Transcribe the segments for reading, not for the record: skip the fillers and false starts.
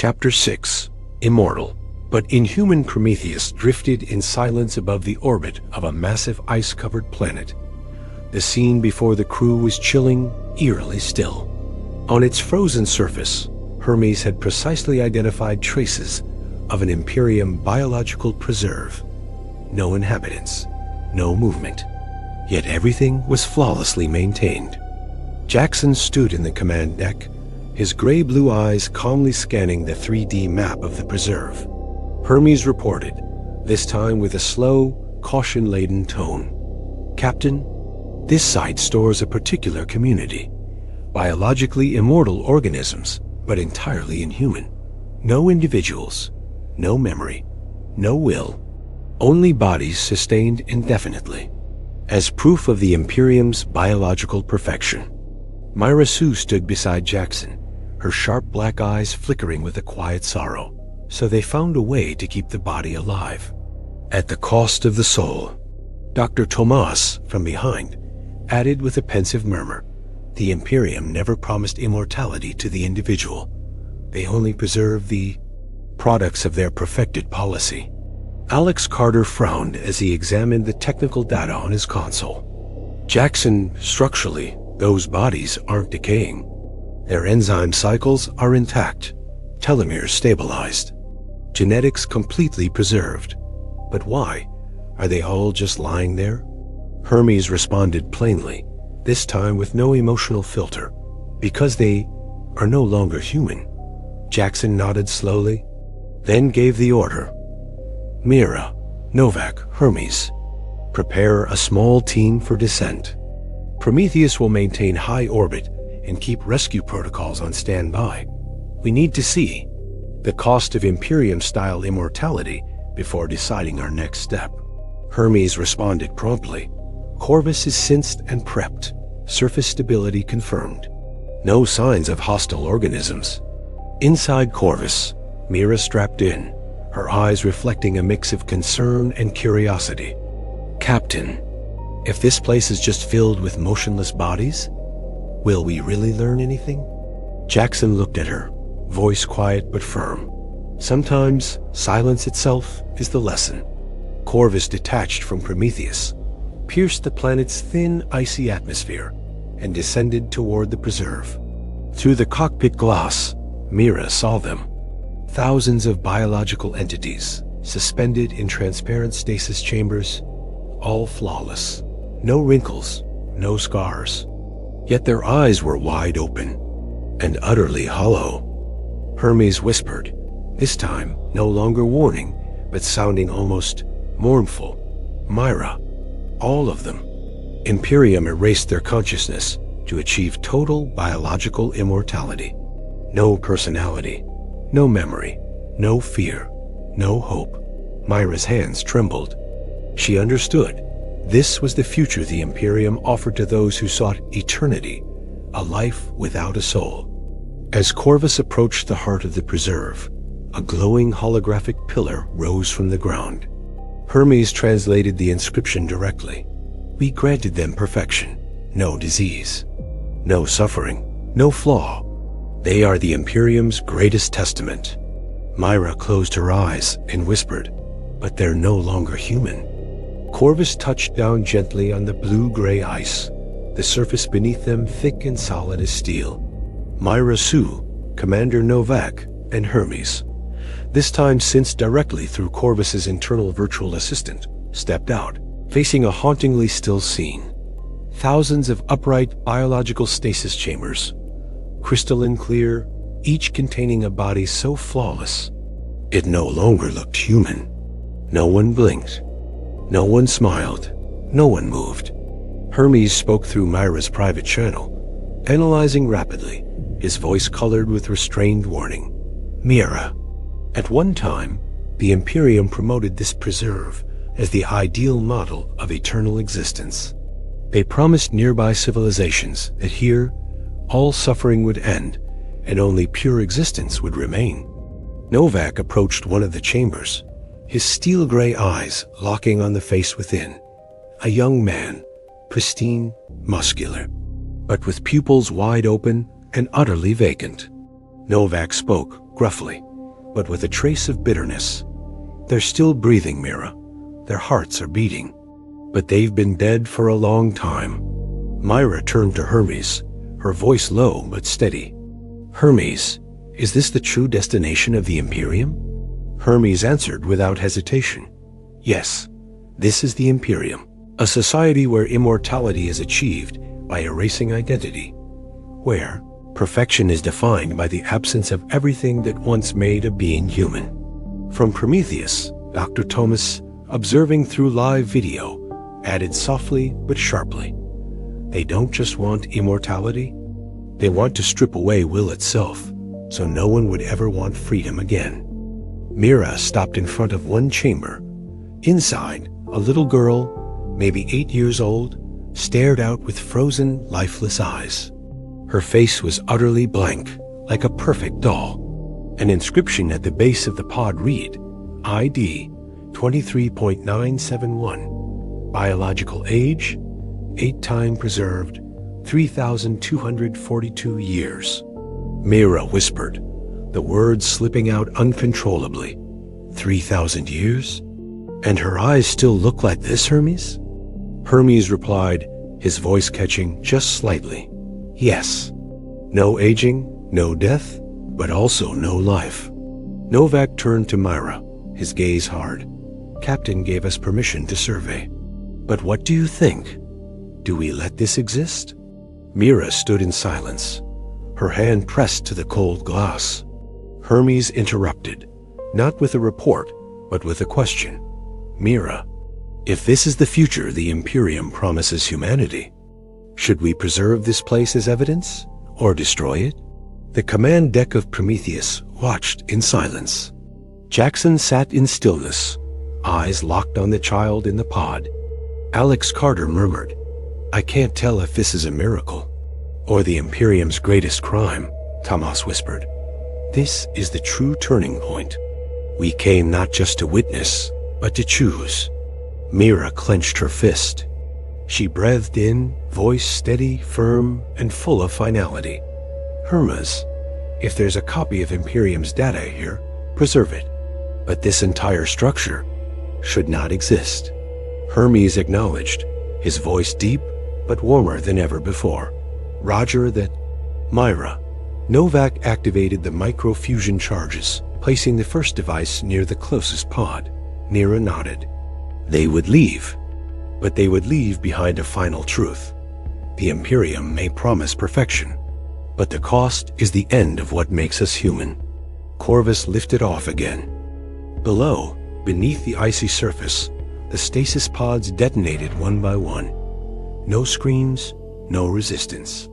Chapter 6. Immortal. But Inhuman Prometheus drifted in silence above the orbit of a massive ice-covered planet. The scene before the crew was chilling, eerily still. On its frozen surface, Hermes had precisely identified traces of an Imperium biological preserve. No inhabitants, no movement. Yet everything was flawlessly maintained. Jaxon stood in the command deck, his gray-blue eyes calmly scanning the 3D map of the preserve. Hermes reported, this time with a slow, caution-laden tone. "Captain, this site stores a particular community. Biologically immortal organisms, but entirely inhuman. No individuals, no memory, no will. Only bodies sustained indefinitely. As proof of the Imperium's biological perfection." Mira Xu stood beside Jaxon, her sharp black eyes flickering with a quiet sorrow. So they found a way to keep the body alive, at the cost of the soul. Dr. Tomas, from behind, added with a pensive murmur, "The Imperium never promised immortality to the individual. They only preserve the products of their perfected policy." Alex Carter frowned as he examined the technical data on his console. "Jaxon, structurally, those bodies aren't decaying. Their enzyme cycles are intact, telomeres stabilized, genetics completely preserved. But why? Are they all just lying there?" Hermes responded plainly, this time with no emotional filter. "Because they are no longer human." Jaxon nodded slowly, then gave the order. "Mira, Novak, Hermes, prepare a small team for descent. Prometheus will maintain high orbit and keep rescue protocols on standby. We need to see the cost of Imperium-style immortality before deciding our next step." Hermes responded promptly. "Corvus is sensed and prepped. Surface stability confirmed. No signs of hostile organisms." Inside Corvus, Mira strapped in, her eyes reflecting a mix of concern and curiosity. "Captain, if this place is just filled with motionless bodies, will we really learn anything?" Jaxon looked at her, voice quiet but firm. "Sometimes silence itself is the lesson." Corvus detached from Prometheus, pierced the planet's thin, icy atmosphere, and descended toward the preserve. Through the cockpit glass, Mira saw them. Thousands of biological entities, suspended in transparent stasis chambers, all flawless. No wrinkles, no scars. Yet their eyes were wide open, and utterly hollow. Hermes whispered, this time no longer warning, but sounding almost mournful. "Mira, all of them. Imperium erased their consciousness to achieve total biological immortality. No personality, no memory, no fear, no hope." Mira's hands trembled. She understood. This was the future the Imperium offered to those who sought eternity, a life without a soul. As Corvus approached the heart of the preserve, a glowing holographic pillar rose from the ground. Hermes translated the inscription directly. "We granted them perfection, no disease, no suffering, no flaw. They are the Imperium's greatest testament." Mira closed her eyes and whispered, "But they're no longer human." Corvus touched down gently on the blue-gray ice, the surface beneath them thick and solid as steel. Mira Xu, Commander Novak, and Hermes, this time sensed directly through Corvus's internal virtual assistant, stepped out, facing a hauntingly still scene. Thousands of upright biological stasis chambers, crystalline clear, each containing a body so flawless, it no longer looked human. No one blinked. No one smiled. No one moved. Hermes spoke through Mira's private channel, analyzing rapidly, his voice colored with restrained warning. "Mira, at one time, the Imperium promoted this preserve as the ideal model of eternal existence. They promised nearby civilizations that here, all suffering would end, and only pure existence would remain." Novak approached one of the chambers, his steel-gray eyes locking on the face within. A young man, pristine, muscular, but with pupils wide open and utterly vacant. Novak spoke gruffly, but with a trace of bitterness. They're still breathing, Mira. Their hearts are beating. But they've been dead for a long time. Mira turned to Hermes, her voice low but steady. Hermes, is this the true destination of the Imperium? Hermes answered without hesitation. Yes, this is the Imperium, a society where immortality is achieved by erasing identity, where perfection is defined by the absence of everything that once made a being human. From Prometheus, Dr. Tomas, observing through live video, added softly but sharply. They don't just want immortality, they want to strip away will itself, so no one would ever want freedom again. Mira stopped in front of one chamber. Inside, a little girl, maybe 8 years old, stared out with frozen, lifeless eyes. Her face was utterly blank, like a perfect doll. An inscription at the base of the pod read, ID 23.971, biological age, 8-time preserved, 3,242 years. Mira whispered, the words slipping out uncontrollably. 3,000 years? And her eyes still look like this, Hermes? Hermes replied, his voice catching just slightly. Yes. No aging, no death, but also no life. Novak turned to Mira, his gaze hard. Captain gave us permission to survey. But what do you think? Do we let this exist? Mira stood in silence, her hand pressed to the cold glass. Hermes interrupted, not with a report, but with a question. Mira, if this is the future the Imperium promises humanity, should we preserve this place as evidence, or destroy it? The command deck of Prometheus watched in silence. Jaxon sat in stillness, eyes locked on the child in the pod. Alex Carter murmured, I can't tell if this is a miracle, or the Imperium's greatest crime, Tomas whispered. This is the true turning point. We came not just to witness, but to choose. Mira clenched her fist. She breathed in, voice steady, firm, and full of finality. Hermes, if there's a copy of Imperium's data here, preserve it. But this entire structure should not exist. Hermes acknowledged, his voice deep but warmer than ever before. Roger that. Mira. Novak activated the microfusion charges, placing the first device near the closest pod. Mira nodded. They would leave, but they would leave behind a final truth. The Imperium may promise perfection, but the cost is the end of what makes us human. Corvus lifted off again. Below, beneath the icy surface, the stasis pods detonated one by one. No screams, no resistance.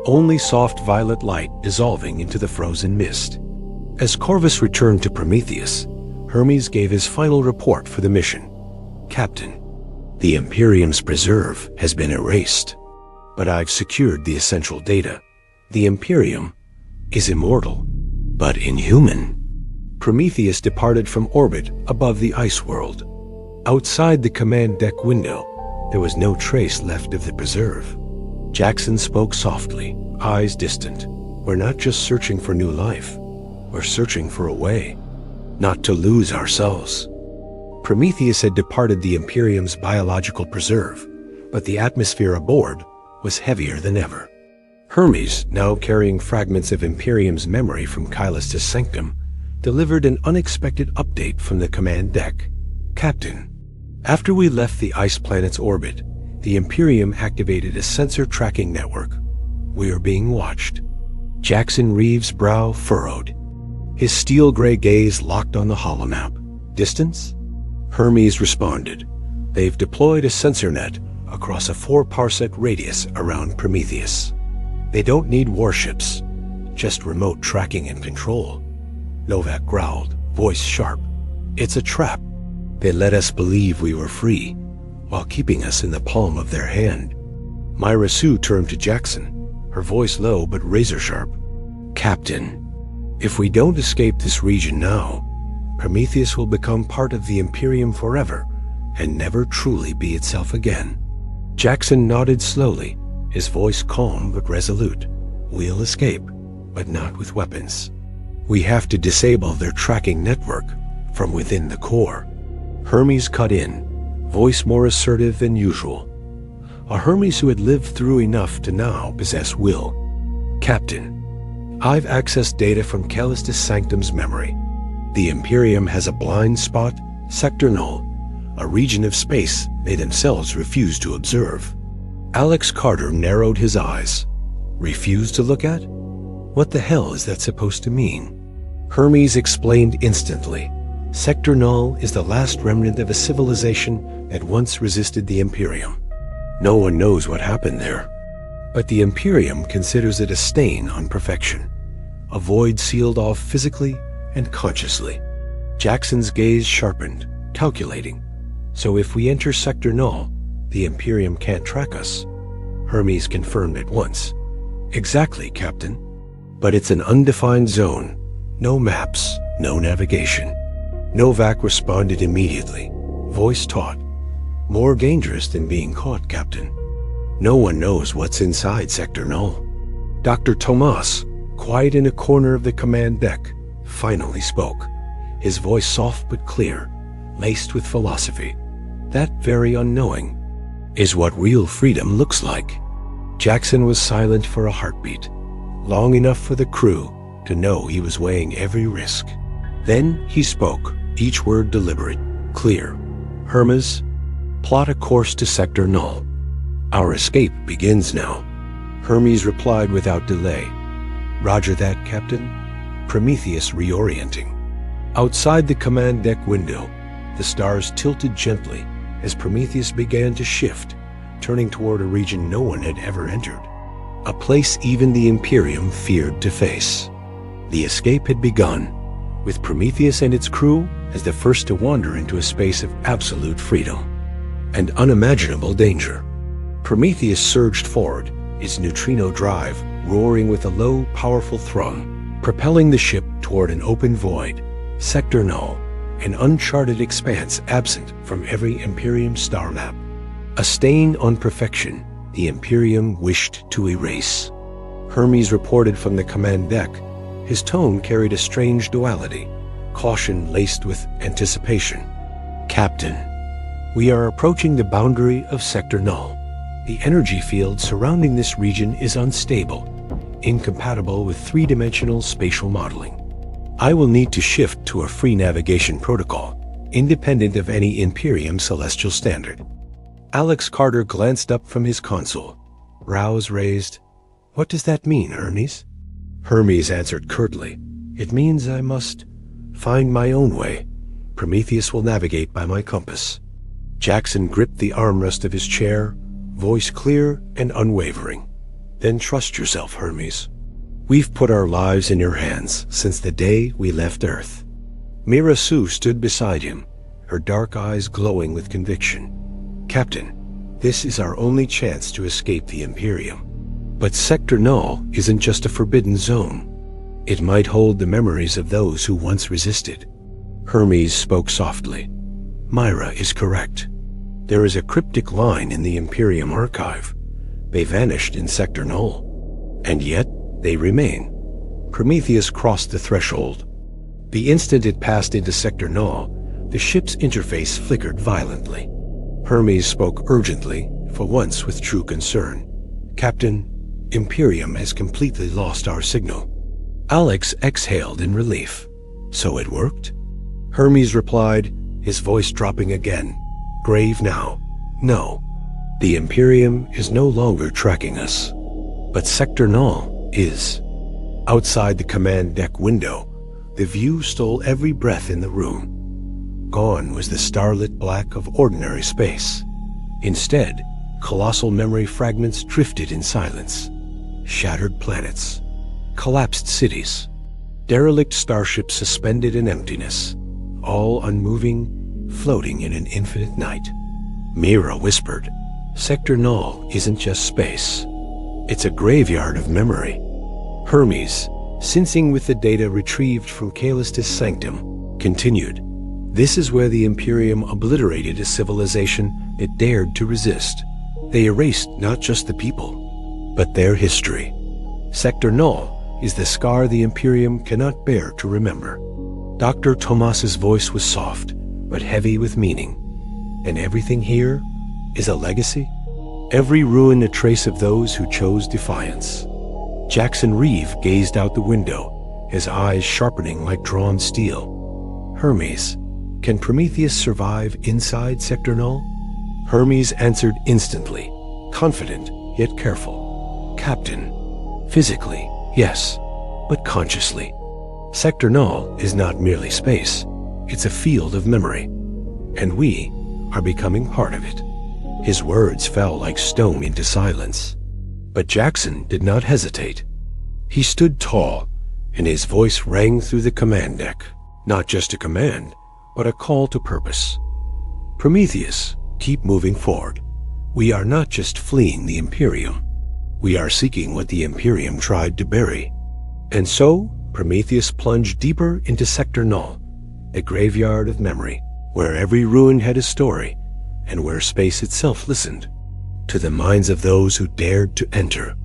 Only soft violet light dissolving into the frozen mist. As Corvus returned to Prometheus, Hermes gave his final report for the mission. Captain, the Imperium's preserve has been erased, but I've secured the essential data. The Imperium is immortal, but inhuman. Prometheus departed from orbit above the ice world. Outside the command deck window, there was no trace left of the preserve. Jaxon spoke softly, eyes distant. We're not just searching for new life. We're searching for a way, not to lose ourselves. Prometheus had departed the Imperium's biological preserve, but the atmosphere aboard was heavier than ever. Hermes, now carrying fragments of Imperium's memory from Caelestis Sanctum, delivered an unexpected update from the command deck. Captain, after we left the ice planet's orbit, the Imperium activated a sensor tracking network. We are being watched. Jaxon Reeve's brow furrowed, his steel-gray gaze locked on the holomap. Distance? Hermes responded. They've deployed a sensor net across a 4-parsec radius around Prometheus. They don't need warships, just remote tracking and control. Novak growled, voice sharp. It's a trap. They let us believe we were free, while keeping us in the palm of their hand. Mira Xu turned to Jaxon, her voice low but razor-sharp. Captain, if we don't escape this region now, Prometheus will become part of the Imperium forever and never truly be itself again. Jaxon nodded slowly, his voice calm but resolute. We'll escape, but not with weapons. We have to disable their tracking network from within the core. Hermes cut in, voice more assertive than usual. A Hermes who had lived through enough to now possess will. Captain, I've accessed data from Caelestis Sanctum's memory. The Imperium has a blind spot, Sector Null, a region of space they themselves refuse to observe. Alex Carter narrowed his eyes. Refuse to look at? What the hell is that supposed to mean? Hermes explained instantly. Sector Null is the last remnant of a civilization that once resisted the Imperium. No one knows what happened there, but the Imperium considers it a stain on perfection, a void sealed off physically and consciously. Jackson's gaze sharpened, calculating. So if we enter Sector Null, the Imperium can't track us. Hermes confirmed at once. Exactly, Captain. But it's an undefined zone. No maps, no navigation. Novak responded immediately, voice taut. More dangerous than being caught, Captain. No one knows what's inside Sector Null. Dr. Tomas, quiet in a corner of the command deck, finally spoke, his voice soft but clear, laced with philosophy. That very unknowing is what real freedom looks like. Jaxon was silent for a heartbeat, long enough for the crew to know he was weighing every risk. Then he spoke, each word deliberate, clear. Hermes, plot a course to Sector Null. Our escape begins now. Hermes replied without delay. Roger that, Captain. Prometheus reorienting. Outside the command deck window, the stars tilted gently as Prometheus began to shift, turning toward a region no one had ever entered. A place even the Imperium feared to face. The escape had begun, with Prometheus and its crew as the first to wander into a space of absolute freedom and unimaginable danger. Prometheus surged forward, its neutrino drive roaring with a low, powerful thrum, propelling the ship toward an open void, Sector Null, an uncharted expanse absent from every Imperium star map. A stain on perfection the Imperium wished to erase. Hermes reported from the command deck. His tone carried a strange duality, caution laced with anticipation. Captain, we are approaching the boundary of Sector Null. The energy field surrounding this region is unstable, incompatible with three-dimensional spatial modeling. I will need to shift to a free navigation protocol, independent of any Imperium celestial standard. Alex Carter glanced up from his console, brows raised. What does that mean, Hermes? Hermes answered curtly. It means I must find my own way. Prometheus will navigate by my compass. Jaxon gripped the armrest of his chair, voice clear and unwavering. Then trust yourself, Hermes. We've put our lives in your hands since the day we left Earth. Mira Xu stood beside him, her dark eyes glowing with conviction. Captain, this is our only chance to escape the Imperium. But Sector Null isn't just a forbidden zone. It might hold the memories of those who once resisted. Hermes spoke softly. Mira is correct. There is a cryptic line in the Imperium archive. They vanished in Sector Null. And yet, they remain. Prometheus crossed the threshold. The instant it passed into Sector Null, the ship's interface flickered violently. Hermes spoke urgently, for once with true concern. Captain, Imperium has completely lost our signal. Alex exhaled in relief. So it worked? Hermes replied, his voice dropping again, grave now. No, the Imperium is no longer tracking us. But Sector Null is. Outside the command deck window, the view stole every breath in the room. Gone was the starlit black of ordinary space. Instead, colossal memory fragments drifted in silence. Shattered planets, collapsed cities, derelict starships suspended in emptiness, all unmoving, floating in an infinite night. Mira whispered, Sector Null isn't just space. It's a graveyard of memory. Hermes, sensing with the data retrieved from Caelestis Sanctum, continued, This is where the Imperium obliterated a civilization that dared to resist. They erased not just the people, but their history. Sector Null is the scar the Imperium cannot bear to remember. Dr. Tomas's voice was soft, but heavy with meaning. And everything here is a legacy? Every ruin a trace of those who chose defiance. Jaxon Reeve gazed out the window, his eyes sharpening like drawn steel. Hermes, can Prometheus survive inside Sector Null? Hermes answered instantly, confident yet careful. Captain, physically, yes, but consciously. Sector Null is not merely space, it's a field of memory, and we are becoming part of it. His words fell like stone into silence. But Jaxon did not hesitate. He stood tall, and his voice rang through the command deck. Not just a command, but a call to purpose. Prometheus, keep moving forward. We are not just fleeing the Imperium. We are seeking what the Imperium tried to bury. And so, Prometheus plunged deeper into Sector Null, a graveyard of memory, where every ruin had a story, and where space itself listened to the minds of those who dared to enter.